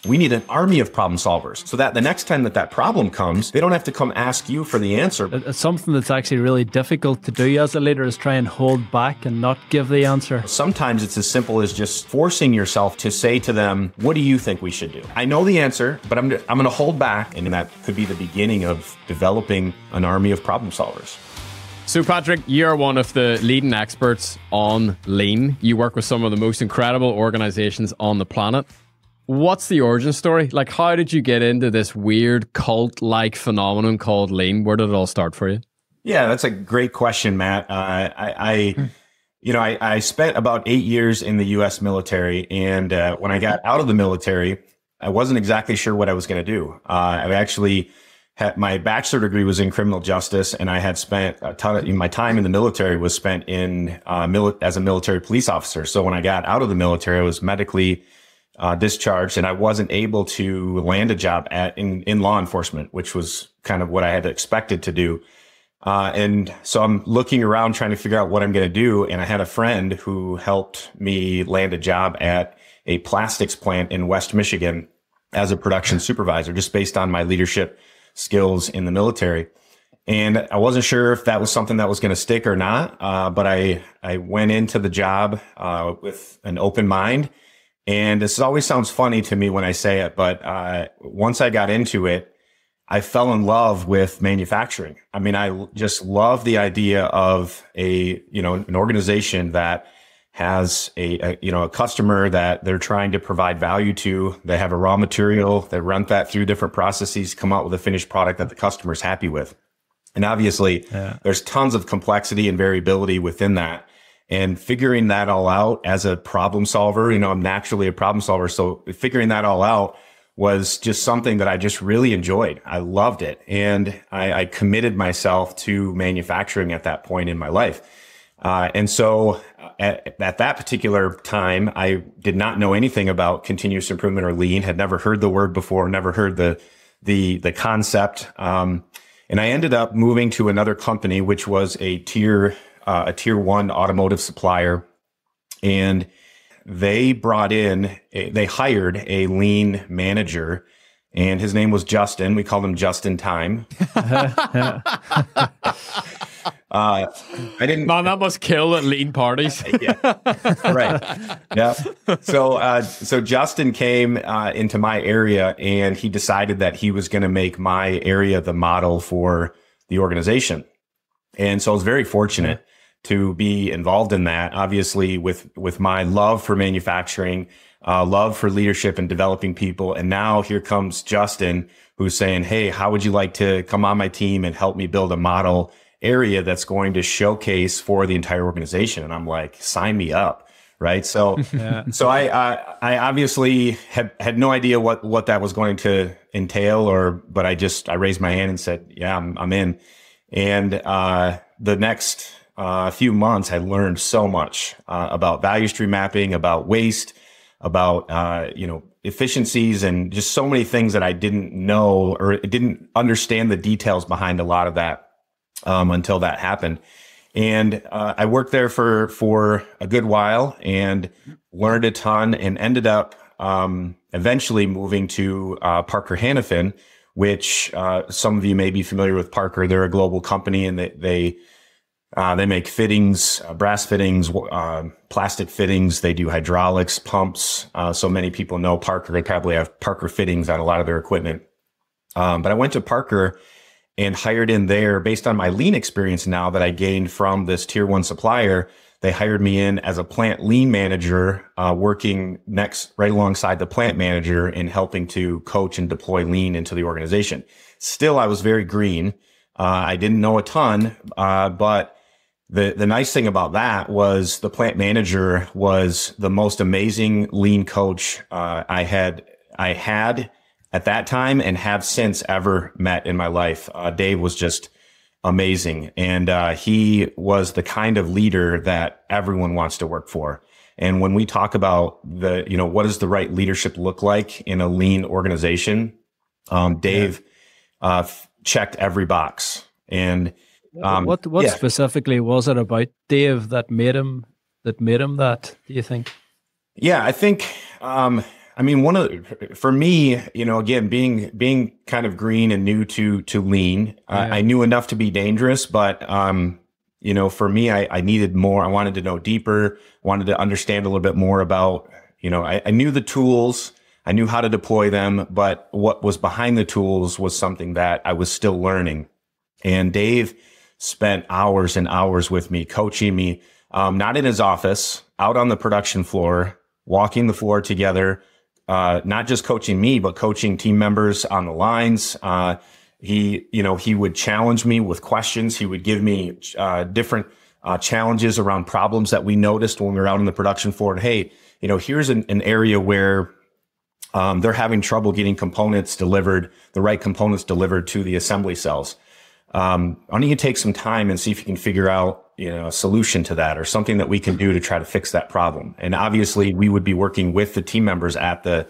We need an army of problem solvers so that the next time that problem comes, they don't have to come ask you for the answer. It's something that's actually really difficult to do as a leader, is try and hold back and not give the answer. Sometimes it's as simple as just forcing yourself to say to them, what do you think we should do? I know the answer, but I'm going to hold back. And that could be the beginning of developing an army of problem solvers. So Patrick, you're one of the leading experts on lean. You work with some of the most incredible organizations on the planet. What's the origin story? Like, how did you get into this weird cult-like phenomenon called lean? Where did it all start for you? Yeah, that's a great question, Matt. I spent about 8 years in the U.S. military, and when I got out of the military, I wasn't exactly sure what I was going to do. I actually had my bachelor degree was in criminal justice, and I had spent a ton of my time in the military was spent in as a military police officer. So when I got out of the military, I was medically discharged, and I wasn't able to land a job in law enforcement, which was kind of what I had expected to do. And so I'm looking around trying to figure out what I'm going to do. And I had a friend who helped me land a job at a plastics plant in West Michigan as a production supervisor, just based on my leadership skills in the military. And I wasn't sure if that was something that was going to stick or not. But I went into the job with an open mind. And this always sounds funny to me when I say it, but once I got into it, I fell in love with manufacturing. I mean, I just love the idea of an organization that has a customer that they're trying to provide value to. They have a raw material, they run that through different processes, come out with a finished product that the customer is happy with. And obviously, there's tons of complexity and variability within that. And figuring that all out as a problem solver, I'm naturally a problem solver. So figuring that all out was just something that I just really enjoyed. I loved it. And I committed myself to manufacturing at that point in my life. And so at that particular time, I did not know anything about continuous improvement or lean, had never heard the word before, never heard the concept. And I ended up moving to another company, which was a tier 1 automotive supplier. And they hired a lean manager, and his name was Justin. We called him Just in Time. Man, that must kill at lean parties. Yeah, right. Yeah. So Justin came into my area, and he decided that he was going to make my area the model for the organization. And so I was very fortunate to be involved in that, obviously with my love for manufacturing, love for leadership and developing people. And now here comes Justin, who's saying, hey, how would you like to come on my team and help me build a model area that's going to showcase for the entire organization? And I'm like, sign me up. Right. So, so I obviously had no idea what that was going to entail, but I raised my hand and said, yeah, I'm in. And, the next few months, I learned so much about value stream mapping, about waste, about efficiencies, and just so many things that I didn't know or didn't understand the details behind a lot of that until that happened. And I worked there for a good while and learned a ton, and ended up eventually moving to Parker Hannifin, which some of you may be familiar with Parker. They're a global company, and they make fittings, brass fittings, plastic fittings. They do hydraulics, pumps. So many people know Parker. They probably have Parker fittings on a lot of their equipment. But I went to Parker and hired in there based on my lean experience now that I gained from this tier 1 supplier. They hired me in as a plant lean manager, working right alongside the plant manager in helping to coach and deploy lean into the organization. Still, I was very green. I didn't know a ton, but the nice thing about that was the plant manager was the most amazing lean coach I had at that time and have since ever met in my life. Dave was just amazing. And he was the kind of leader that everyone wants to work for. And when we talk about what does the right leadership look like in a lean organization, Dave checked every box. And what specifically was it about Dave that made him that, do you think? Yeah, I think I mean, for me, again, being kind of green and new to lean, I knew enough to be dangerous, but, for me, I needed more. I wanted to know deeper, wanted to understand a little bit more about, I knew the tools, I knew how to deploy them, but what was behind the tools was something that I was still learning. And Dave spent hours and hours with me, coaching me, not in his office, out on the production floor, walking the floor together, not just coaching me, but coaching team members on the lines. He would challenge me with questions. He would give me different challenges around problems that we noticed when we were out on the production floor. And hey, here's an area where they're having trouble getting the right components delivered to the assembly cells. Why don't you take some time and see if you can figure out, a solution to that or something that we can do to try to fix that problem. And obviously we would be working with the team members at that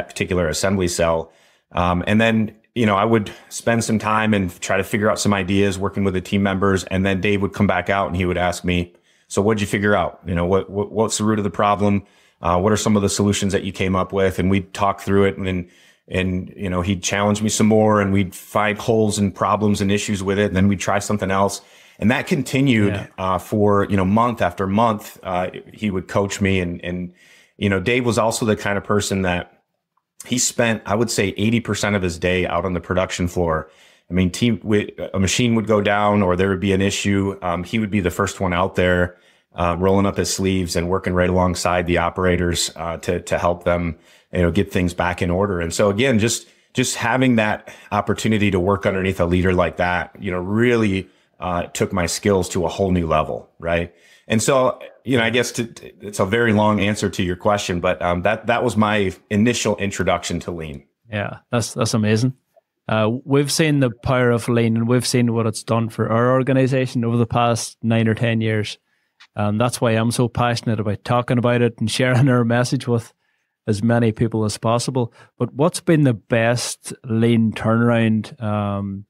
particular assembly cell. And then, I would spend some time and try to figure out some ideas working with the team members. And then Dave would come back out and he would ask me, so what'd you figure out? What's the root of the problem? What are some of the solutions that you came up with? And we'd talk through it and he'd challenge me some more and we'd find holes and problems and issues with it. And then we'd try something else. And that continued, for, month after month. He would coach me and Dave was also the kind of person that he spent, I would say 80% of his day out on the production floor. I mean, a machine would go down or there would be an issue. He would be the first one out there, rolling up his sleeves and working right alongside the operators, to help them, get things back in order. And so again, just having that opportunity to work underneath a leader like that, really, took my skills to a whole new level. Right. And so, I guess it's a very long answer to your question, but, that was my initial introduction to lean. Yeah, that's amazing. We've seen the power of lean and we've seen what it's done for our organization over the past 9 or 10 years. That's why I'm so passionate about talking about it and sharing our message with as many people as possible. But what's been the best lean turnaround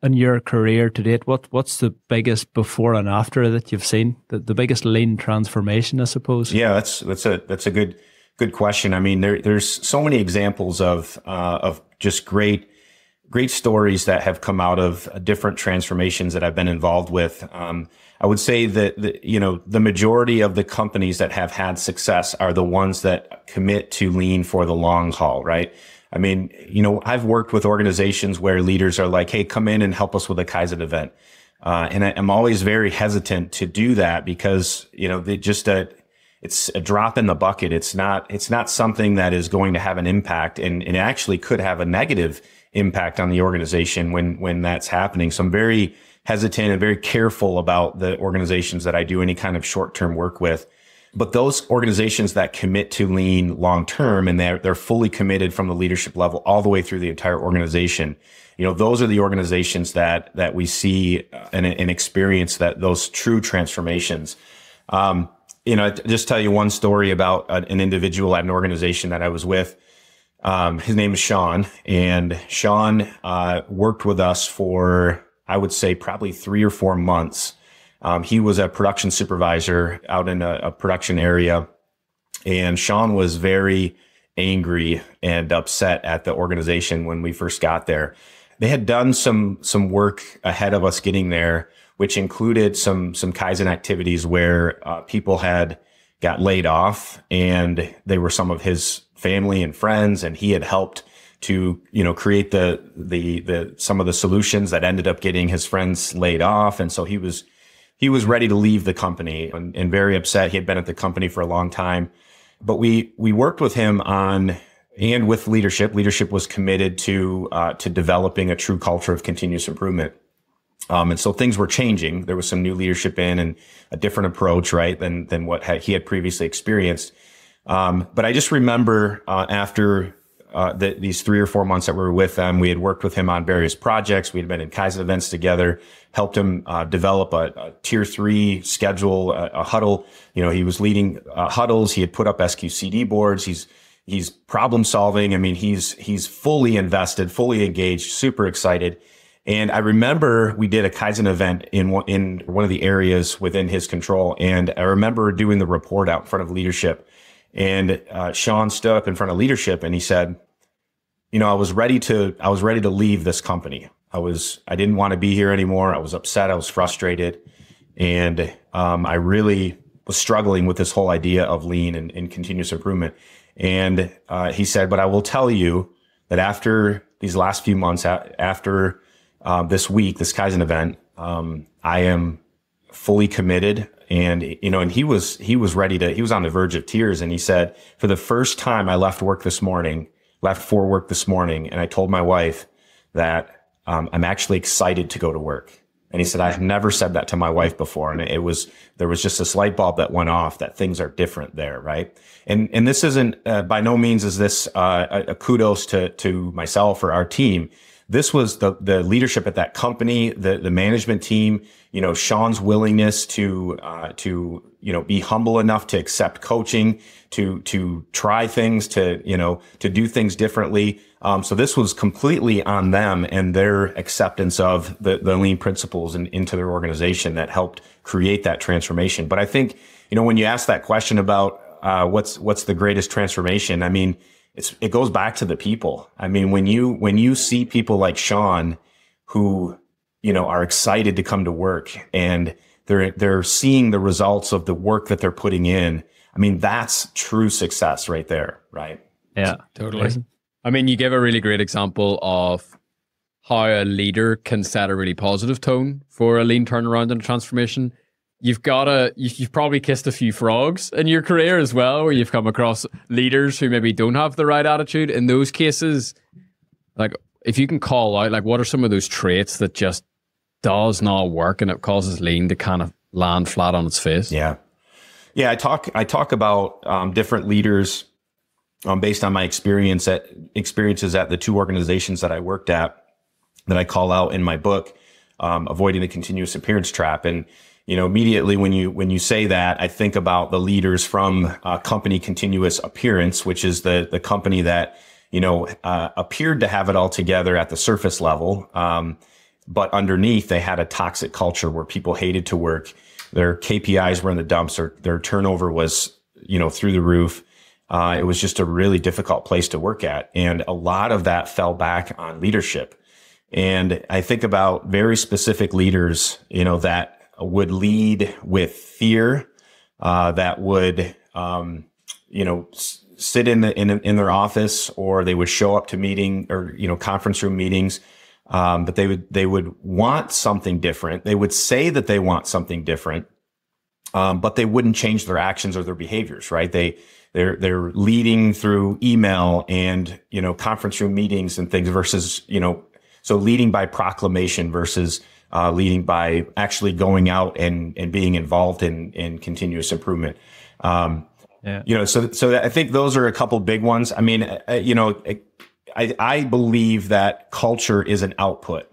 in your career to date? What's the biggest before and after that you've seen? The biggest lean transformation, I suppose. Yeah, that's a good question. I mean, there's so many examples of just great stories that have come out of different transformations that I've been involved with. I would say that the majority of the companies that have had success are the ones that commit to lean for the long haul, right? I mean, I've worked with organizations where leaders are like, hey, come in and help us with a Kaizen event. And I'm always very hesitant to do that because, it's a drop in the bucket. It's not something that is going to have an impact and it actually could have a negative impact on the organization when that's happening. So I'm very hesitant and very careful about the organizations that I do any kind of short-term work with. But those organizations that commit to lean long-term and they're fully committed from the leadership level all the way through the entire organization, those are the organizations that we see and experience those true transformations. Just tell you one story about an individual at an organization that I was with. His name is Sean, and Sean worked with us for, I would say, probably 3 or 4 months. He was a production supervisor out in a production area, and Sean was very angry and upset at the organization when we first got there. They had done some work ahead of us getting there, which included some Kaizen activities where people had got laid off, and they were some of his family and friends, and he had helped to create some of the solutions that ended up getting his friends laid off, and so he was ready to leave the company and very upset. He had been at the company for a long time, but we worked with him and with leadership. Leadership was committed to developing a true culture of continuous improvement. And so things were changing. There was some new leadership in and a different approach, right, than what he had previously experienced. But I just remember after these 3 or 4 months that we were with them, we had worked with him on various projects. We had been in Kaizen events together, helped him develop a tier 3 schedule, a huddle. He was leading huddles. He had put up SQCD boards. He's problem solving. I mean, he's fully invested, fully engaged, super excited. And I remember we did a Kaizen event in one of the areas within his control. And I remember doing the report out in front of leadership. And Sean stood up in front of leadership and he said, I was ready to leave this company. I didn't want to be here anymore. I was upset. I was frustrated. And I really was struggling with this whole idea of lean and continuous improvement. And he said, but I will tell you that after these last few months, after this week, this Kaizen event, I am fully committed. And, and he was ready to, he was on the verge of tears. And he said, for the first time, I left for work this morning, and I told my wife that I'm actually excited to go to work. And he said, I've never said that to my wife before. And there was just this light bulb that went off that things are different there. Right. And this isn't, by no means is this a kudos to myself or our team. This was the leadership at that company, the management team, Sean's willingness to be humble enough to accept coaching, to try things, to do things differently. So this was completely on them and their acceptance of the lean principles into their organization that helped create that transformation. But I think, when you ask that question about, what's the greatest transformation? I mean, it goes back to the people. I mean, when you see people like Sean who, are excited to come to work and they're seeing the results of the work that they're putting in. I mean, that's true success right there. Right. Yeah, totally. I mean, you give a really great example of how a leader can set a really positive tone for a lean turnaround and a transformation. You've probably kissed a few frogs in your career as well, where you've come across leaders who maybe don't have the right attitude. In those cases, like if you can call out, like what are some of those traits that just does not work and it causes lean to kind of land flat on its face? Yeah. I talk about different leaders based on my experiences at the two organizations that I worked at that I call out in my book, Avoiding the Continuous Appearance Trap. And immediately when you say that, I think about the leaders from company Continuous Appearance, which is the company that appeared to have it all together at the surface level, but underneath they had a toxic culture where people hated to work. Their KPIs were in the dumps, or their turnover was through the roof. It was just a really difficult place to work at, and a lot of that fell back on leadership. And I think about very specific leaders, that would lead with fear, that would, sit in their office, or they would show up to meeting or, conference room meetings. But they would want something different. They would say that they want something different. But they wouldn't change their actions or their behaviors, right? They're leading through email and, conference room meetings and things versus, so leading by proclamation versus, leading by actually going out and being involved in continuous improvement. So I think those are a couple big ones. I mean, I believe that culture is an output.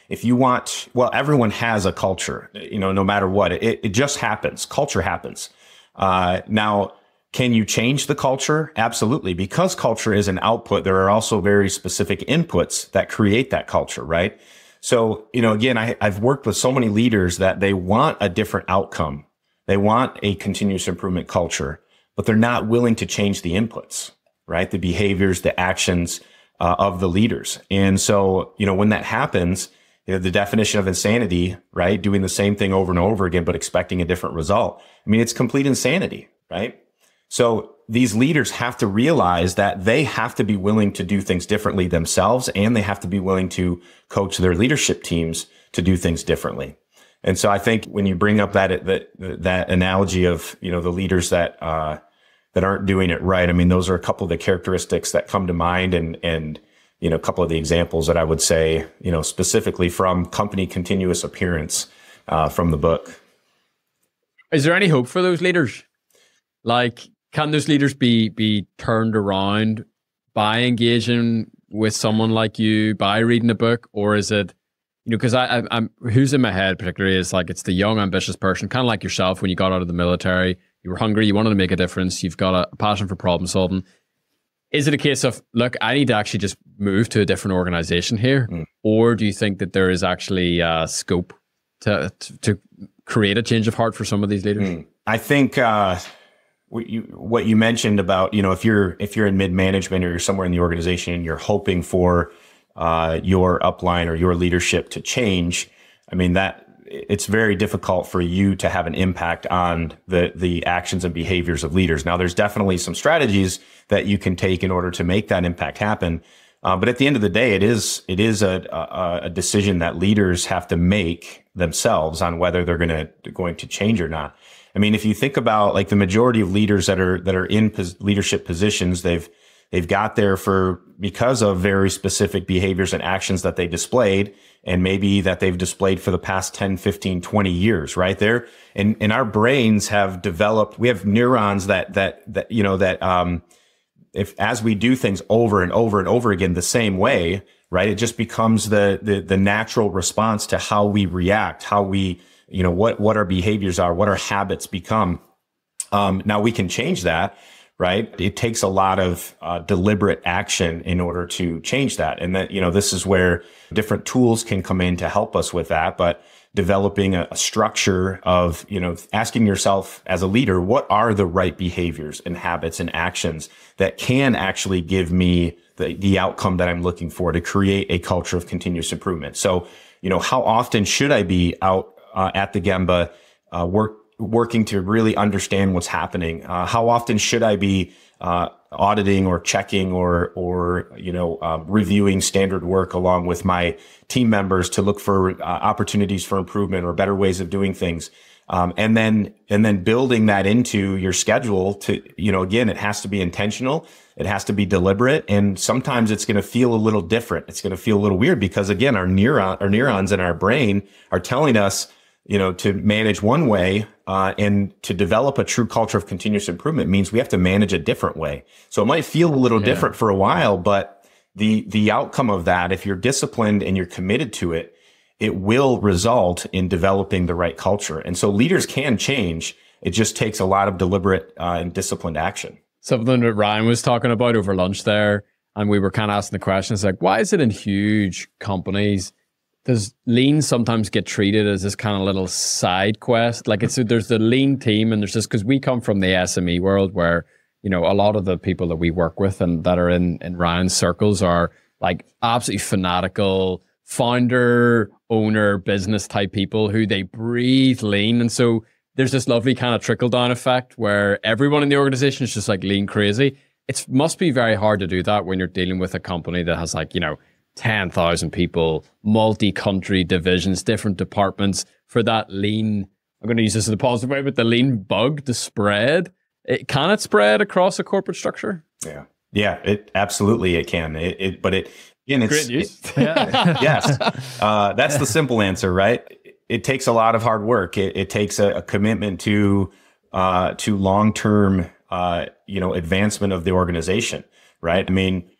If you want, everyone has a culture, no matter what, it just happens. Culture happens. Now, can you change the culture? Absolutely. Because culture is an output, there are also very specific inputs that create that culture, right? So, again, I've worked with so many leaders that they want a different outcome. They want a continuous improvement culture, but they're not willing to change the inputs, right? The behaviors, the actions of the leaders. And so, when that happens, the definition of insanity, right? Doing the same thing over and over again, but expecting a different result. I mean, it's complete insanity, right? So these leaders have to realize that they have to be willing to do things differently themselves, and they have to be willing to coach their leadership teams to do things differently. And so I think when you bring up that analogy of, the leaders that aren't doing it right, I mean, those are a couple of the characteristics that come to mind, and a couple of the examples that I would say, specifically from company Continuous Appearance, from the book. Is there any hope for those leaders? Like, can those leaders be turned around by engaging with someone like you, by reading a book? Or is it, because I'm who's in my head particularly is like, it's the young, ambitious person, kind of like yourself when you got out of the military, you were hungry, you wanted to make a difference, you've got a passion for problem solving. Is it a case of, look, I need to actually just move to a different organization here? Or do you think that there is actually scope to create a change of heart for some of these leaders? I think what you mentioned about, if you're in mid management or you're somewhere in the organization and you're hoping for your upline or your leadership to change, I mean, that it's very difficult for you to have an impact on the actions and behaviors of leaders. Now, there's definitely some strategies that you can take in order to make that impact happen. But at the end of the day, it is a decision that leaders have to make themselves on whether they're going to change or not. I mean, if you think about like the majority of leaders that are in leadership positions, they've got there because of very specific behaviors and actions that they displayed, and maybe that they've displayed for the past 10, 15, 20 years, right there. And our brains have developed, we have neurons if as we do things over and over and over again the same way, right, it just becomes the natural response to how we react, how we, what our behaviors are, what our habits become. Now we can change that, right? It takes a lot of deliberate action in order to change that. And that, this is where different tools can come in to help us with that. But developing a structure of, asking yourself as a leader, what are the right behaviors and habits and actions that can actually give me the outcome that I'm looking for to create a culture of continuous improvement? So, how often should I be out at the Gemba working to really understand what's happening? How often should I be auditing or checking or reviewing standard work along with my team members to look for opportunities for improvement or better ways of doing things? And then building that into your schedule to, again, it has to be intentional. It has to be deliberate. And sometimes it's going to feel a little different. It's going to feel a little weird because, again, our neurons in our brain are telling us, to manage one way, and to develop a true culture of continuous improvement means we have to manage a different way. So it might feel a little different for a while, but the outcome of that, if you're disciplined and you're committed to it, it will result in developing the right culture. And so leaders can change. It just takes a lot of deliberate and disciplined action. Something that Ryan was talking about over lunch there, and we were kind of asking the questions like, why is it in huge companies does lean sometimes get treated as this kind of little side quest? Like there's the lean team, and there's just, because we come from the SME world where, a lot of the people that we work with and that are in Ryan's circles are like absolutely fanatical founder, owner, business type people who they breathe lean. And so there's this lovely kind of trickle down effect where everyone in the organization is just like lean crazy. It must be very hard to do that when you're dealing with a company that has 10,000 people, multi-country divisions, different departments, for that lean, I'm going to use this in a positive way, but the lean bug to spread. Can it spread across a corporate structure? Yeah, it absolutely it can. It's great news. Yes, that's the simple answer, right? It takes a lot of hard work. It takes a commitment to long-term, advancement of the organization, right? I mean,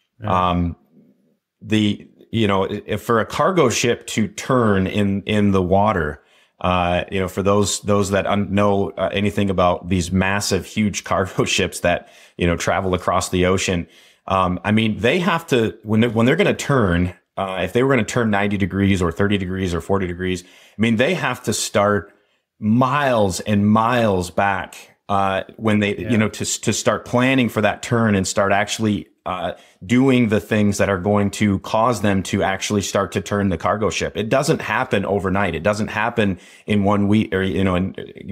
if for a cargo ship to turn in the water, for those that know anything about these massive, huge cargo ships that, travel across the ocean, they have to, when they're going to turn, if they were going to turn 90 degrees or 30 degrees or 40 degrees, they have to start miles and miles back, when they, to start planning for that turn and start actually doing the things that are going to cause them to actually start to turn the cargo ship. It doesn't happen overnight. It doesn't happen in 1 week or,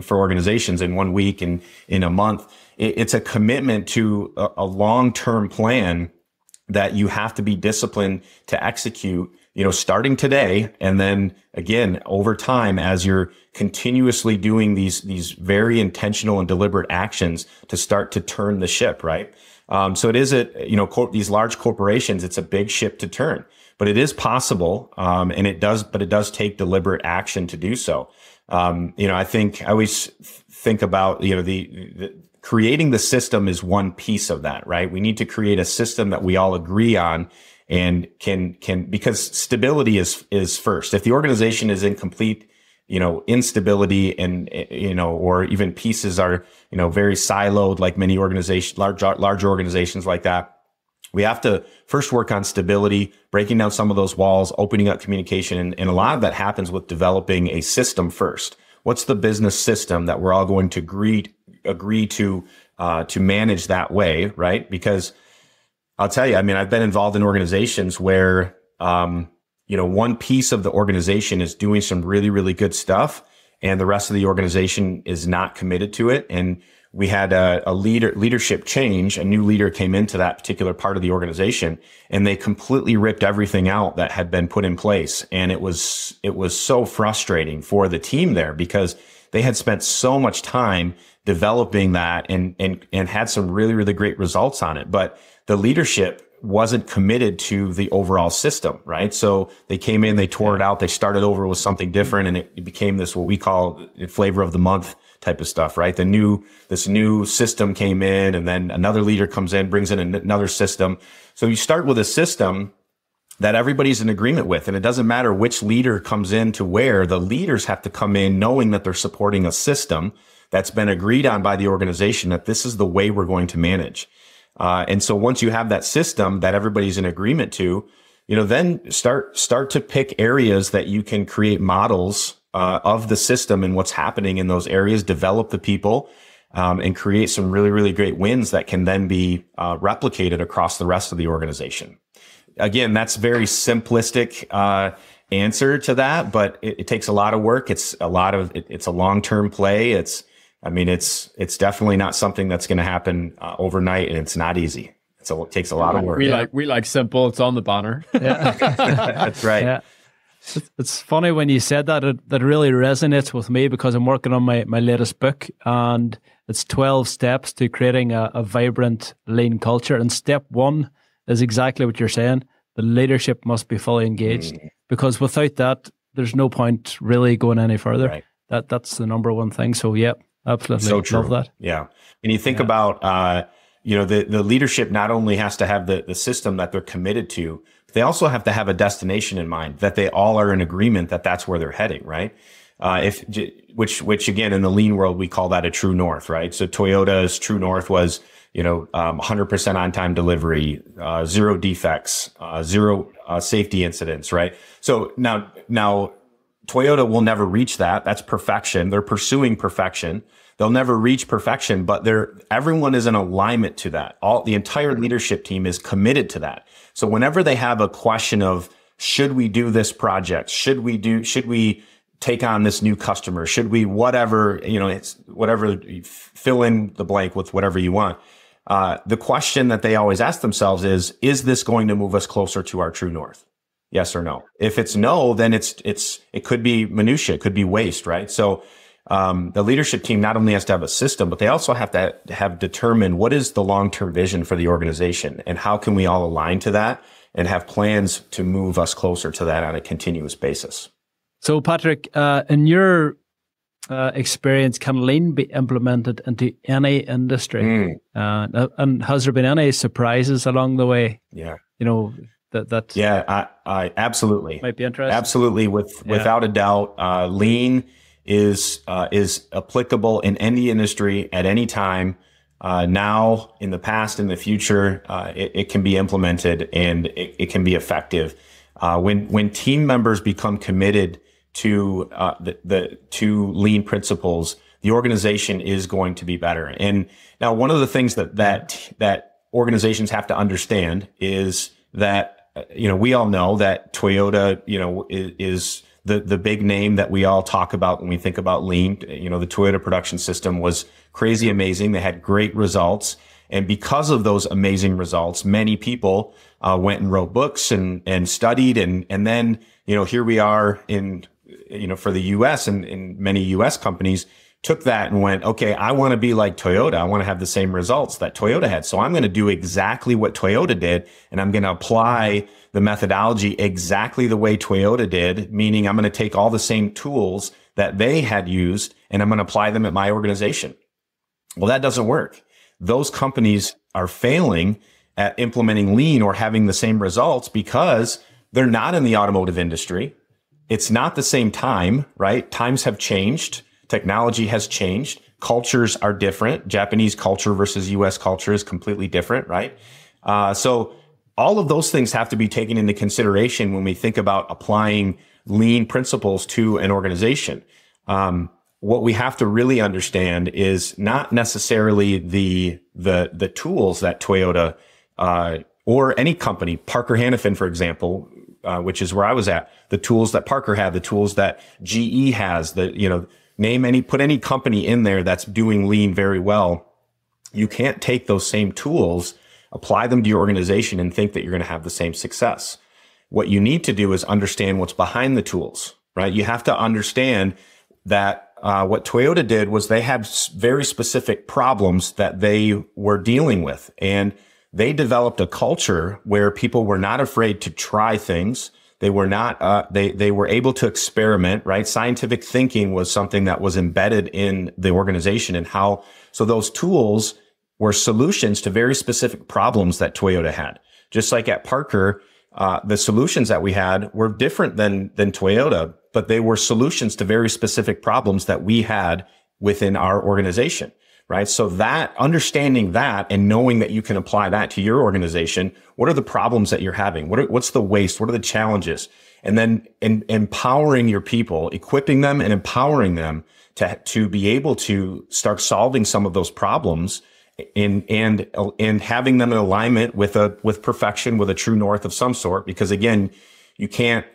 for organizations in 1 week and in a month. It's a commitment to a long-term plan that you have to be disciplined to execute, starting today. And then again, over time, as you're continuously doing these very intentional and deliberate actions to start to turn the ship, right? So it is these large corporations, it's a big ship to turn, but it is possible. And it does take deliberate action to do so. I always think about, the creating the system is one piece of that, right? We need to create a system that we all agree on and can, because stability is first. If the organization is in complete, instability and, or even pieces are, very siloed, like many organizations, large organizations like that, we have to first work on stability, breaking down some of those walls, opening up communication. And a lot of that happens with developing a system first. What's the business system that we're all going to agree to manage that way, right? Because I'll tell you, I mean, I've been involved in organizations where, one piece of the organization is doing some really, really good stuff, and the rest of the organization is not committed to it. And we had a leadership change. A new leader came into that particular part of the organization, and they completely ripped everything out that had been put in place. And it was so frustrating for the team there, because they had spent so much time developing that and had some really, really great results on it. But the leadership wasn't committed to the overall system, right? So they came in, they tore it out, they started over with something different, and it became this, what we call flavor of the month type of stuff, right? This new system came in, and then another leader comes in, brings in another system. So you start with a system that everybody's in agreement with, and it doesn't matter which leader comes in to where. The leaders have to come in knowing that they're supporting a system that's been agreed on by the organization, that this is the way we're going to manage. And so once you have that system that everybody's in agreement to, then start to pick areas that you can create models of the system and what's happening in those areas, develop the people, and create some really, really great wins that can then be replicated across the rest of the organization. Again, that's very simplistic answer to that, but it takes a lot of work. It's a long-term play. It's definitely not something that's going to happen overnight, and it's not easy. It takes a lot of work. We like simple. It's on the banner. Yeah. That's right. Yeah. It's funny when you said that. That really resonates with me, because I'm working on my latest book, and it's 12 steps to creating a vibrant lean culture. And step 1 is exactly what you're saying. The leadership must be fully engaged, because without that, there's no point really going any further. Right. That's the number one thing. So, yeah, absolutely. So true. Love that. Yeah. And you think about, the leadership not only has to have the system that they're committed to, but they also have to have a destination in mind, that they all are in agreement that that's where they're heading, right? Which again, in the lean world, we call that a true north, right? So Toyota's true north was, 100% on-time delivery, 0 defects, 0 safety incidents, right? So now Toyota will never reach that. That's perfection. They're pursuing perfection. They'll never reach perfection, but everyone is in alignment to that. The entire leadership team is committed to that. So whenever they have a question of, should we do this project? Should we take on this new customer? Should we, whatever, it's whatever, fill in the blank with whatever you want. The question that they always ask themselves is this going to move us closer to our true north? Yes or no? If it's no, then it could be minutia, it could be waste, right? So, the leadership team not only has to have a system, but they also have to have determined what is the long-term vision for the organization, and how can we all align to that and have plans to move us closer to that on a continuous basis. So, Patrick, in your experience, can lean be implemented into any industry? And has there been any surprises along the way? Yeah. That Yeah, I absolutely. Might be interesting. Absolutely. Without a doubt, lean is applicable in any industry at any time. Now, in the past, in the future, it can be implemented, and it can be effective. When team members become committed to the lean principles, the organization is going to be better. And now, one of the things that organizations have to understand is that we all know that Toyota is the big name that we all talk about when we think about lean. The Toyota production system was crazy amazing. They had great results. And because of those amazing results, many people went and wrote books and studied. And then, here we are for the US, and many US companies took that and went, okay, I want to be like Toyota. I want to have the same results that Toyota had. So I'm going to do exactly what Toyota did, and I'm going to apply the methodology exactly the way Toyota did, meaning I'm going to take all the same tools that they had used, and I'm going to apply them at my organization. Well, that doesn't work. Those companies are failing at implementing lean or having the same results because they're not in the automotive industry. It's not the same time, right? Times have changed. Technology has changed. Cultures are different. Japanese culture versus US culture is completely different, right? So all of those things have to be taken into consideration when we think about applying lean principles to an organization. what we have to really understand is not necessarily the tools that Toyota or any company, Parker Hannifin, for example, which is where I was at, the tools that Parker had, the tools that GE has, put any company in there that's doing lean very well. You can't take those same tools, apply them to your organization, and think that you're going to have the same success. What you need to do is understand what's behind the tools, right? You have to understand that what Toyota did was they had very specific problems that they were dealing with. And they developed a culture where people were not afraid to try things. They were not, they were able to experiment, right? Scientific thinking was something that was embedded in the organization and so those tools were solutions to very specific problems that Toyota had. Just like at Parker, the solutions that we had were different than Toyota, but they were solutions to very specific problems that we had within our organization, right? So that understanding that and knowing that you can apply that to your organization, what are the problems that you're having? What's the waste? What are the challenges? And then empowering your people, equipping them and empowering them to be able to start solving some of those problems and having them in alignment with perfection, with a true north of some sort. Because again, you can't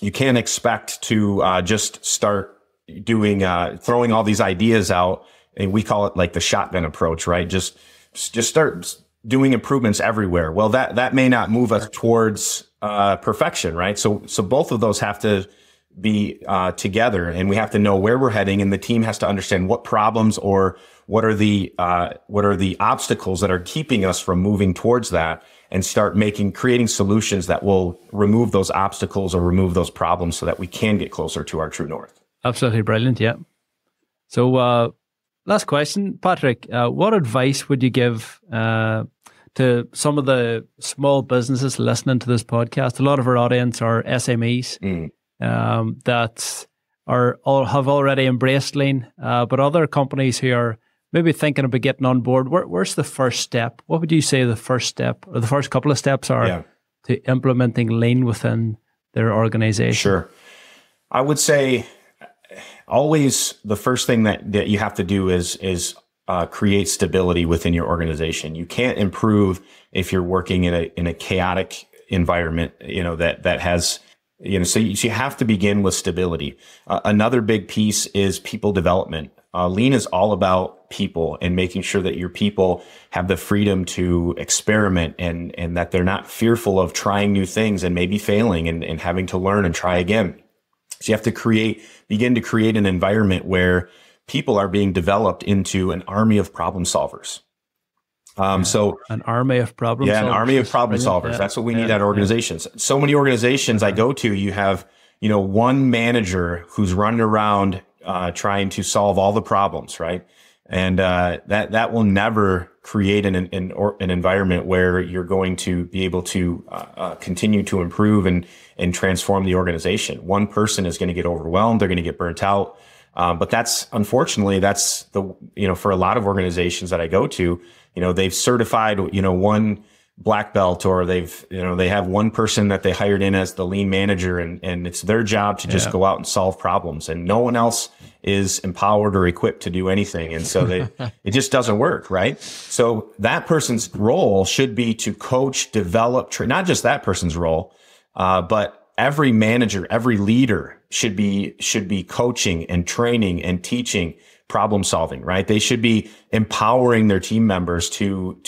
expect to just start doing throwing all these ideas out, and we call it like the shotgun approach, right? Just start doing improvements everywhere. Well, that may not move us towards perfection, right? So both of those have to be together, and we have to know where we're heading, and the team has to understand what problems or what are the obstacles that are keeping us from moving towards that, and start creating solutions that will remove those obstacles or remove those problems so that we can get closer to our true north. Absolutely brilliant. Yeah. So last question, Patrick, what advice would you give to some of the small businesses listening to this podcast? A lot of our audience are SMEs that have already embraced lean, but other companies who are maybe thinking about getting on board. Where's the first step? What would you say the first step or the first couple of steps are to implementing lean within their organization? Sure. I would say always the first thing that you have to do is create stability within your organization. You can't improve if you're working in a chaotic environment, that has, so you have to begin with stability. Another big piece is people development. Lean is all about people and making sure that your people have the freedom to experiment and that they're not fearful of trying new things and maybe failing and having to learn and try again. So you have to begin to create an environment where people are being developed into an army of problem solvers. So an army of problem solvers. An army of problem solvers. That's what we need at organizations. So many organizations I go to, you have, one manager who's running around trying to solve all the problems, right? And that will never create an environment where you're going to be able to continue to improve and transform the organization. One person is going to get overwhelmed; they're going to get burnt out. But that's for a lot of organizations that I go to, they've certified one black belt, or they have one person that they hired in as the lean manager, and it's their job to just go out and solve problems, and no one else is empowered or equipped to do anything. And so it just doesn't work, right? So that person's role should be to coach, develop, not just that person's role, but every manager, every leader should be coaching and training and teaching problem solving, right? They should be empowering their team members to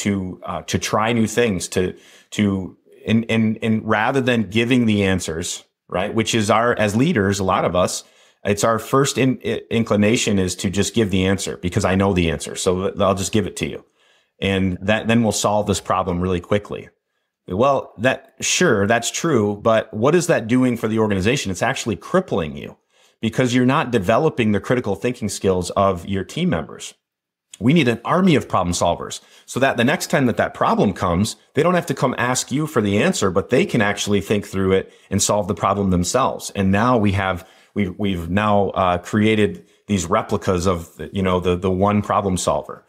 try new things, and rather than giving the answers, right? Which is as leaders, a lot of us, it's our first inclination is to just give the answer because I know the answer. So I'll just give it to you. And then we'll solve this problem really quickly. Well, that's true. But what is that doing for the organization? It's actually crippling you because you're not developing the critical thinking skills of your team members. We need an army of problem solvers so that the next time that problem comes, they don't have to come ask you for the answer, but they can actually think through it and solve the problem themselves. And now we've now created these replicas of, the one problem solver.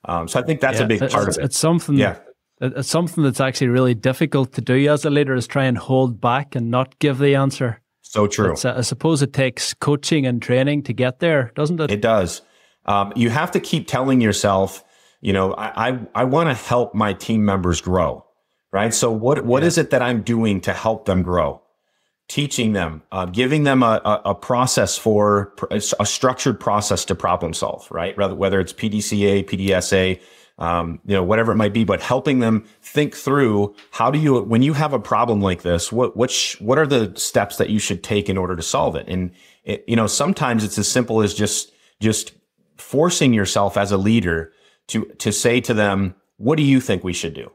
So I think that's a big part of it. It's something. It's something that's actually really difficult to do as a leader, is try and hold back and not give the answer. So true. I suppose it takes coaching and training to get there, doesn't it? It does. You have to keep telling yourself, I want to help my team members grow, right? So what is it that I'm doing to help them grow? Teaching them, giving them a process for a structured process to problem solve, right? Whether it's PDCA, PDSA, whatever it might be, but helping them think through when you have a problem like this, what are the steps that you should take in order to solve it? And sometimes it's as simple as just forcing yourself as a leader to say to them, what do you think we should do?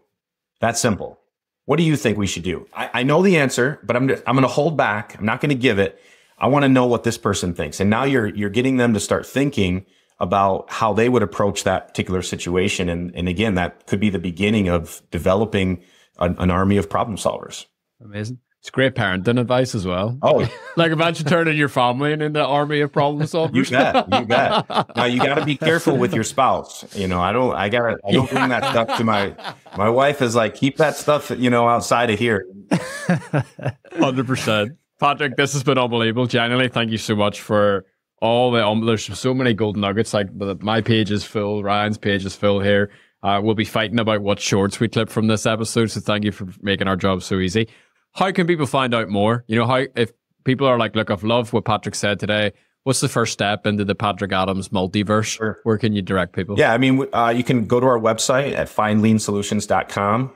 That's simple. What do you think we should do? I know the answer, but I'm going to hold back. I'm not going to give it. I want to know what this person thinks. And now you're getting them to start thinking about how they would approach that particular situation. And again, that could be the beginning of developing an army of problem solvers. Amazing. It's great parenting advice as well. Oh, like imagine turning your family into an army of problem solvers. You bet. Now you got to be careful with your spouse. I don't bring that stuff to my wife is like, keep that stuff, outside of here. 100%. Patrick, this has been unbelievable. Genuinely, thank you so much for all there's so many golden nuggets. Like my page is full, Ryan's page is full here. We'll be fighting about what shorts we clip from this episode. So thank you for making our job so easy. How can people find out more? If people are like, look, I've loved what Patrick said today. What's the first step into the Patrick Adams multiverse? Sure. Where can you direct people? Yeah, you can go to our website at findleansolutions.com.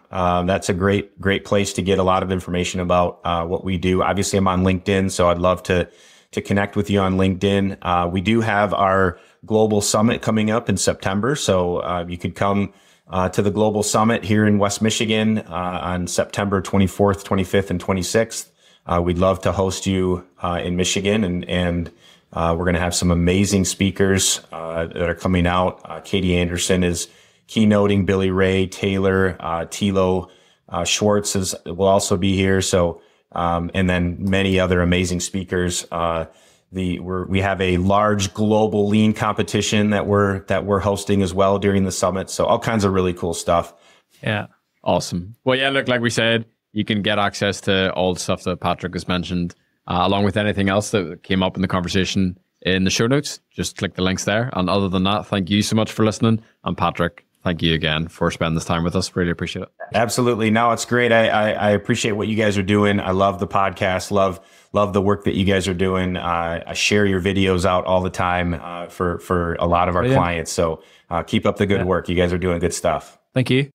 That's a great place to get a lot of information about what we do. Obviously, I'm on LinkedIn, so I'd love to connect with you on LinkedIn. We do have our global summit coming up in September, so you could come to the Global Summit here in West Michigan on September 24th, 25th, and 26th. We'd love to host you in Michigan, and we're going to have some amazing speakers that are coming out. Katie Anderson is keynoting, Billy Ray, Taylor, Thilo Schwartz will also be here. So, and then many other amazing speakers. We have a large global lean competition that we're hosting as well during the summit. So all kinds of really cool stuff. Yeah. Awesome. Well, yeah, look, like we said, you can get access to all the stuff that Patrick has mentioned, along with anything else that came up in the conversation in the show notes. Just click the links there. And other than that, thank you so much for listening. And Patrick, thank you again for spending this time with us. Really appreciate it. Absolutely. No, it's great. I appreciate what you guys are doing. I love the podcast. Love the work that you guys are doing. I share your videos out all the time for a lot of our clients. So keep up the good work. You guys are doing good stuff. Thank you.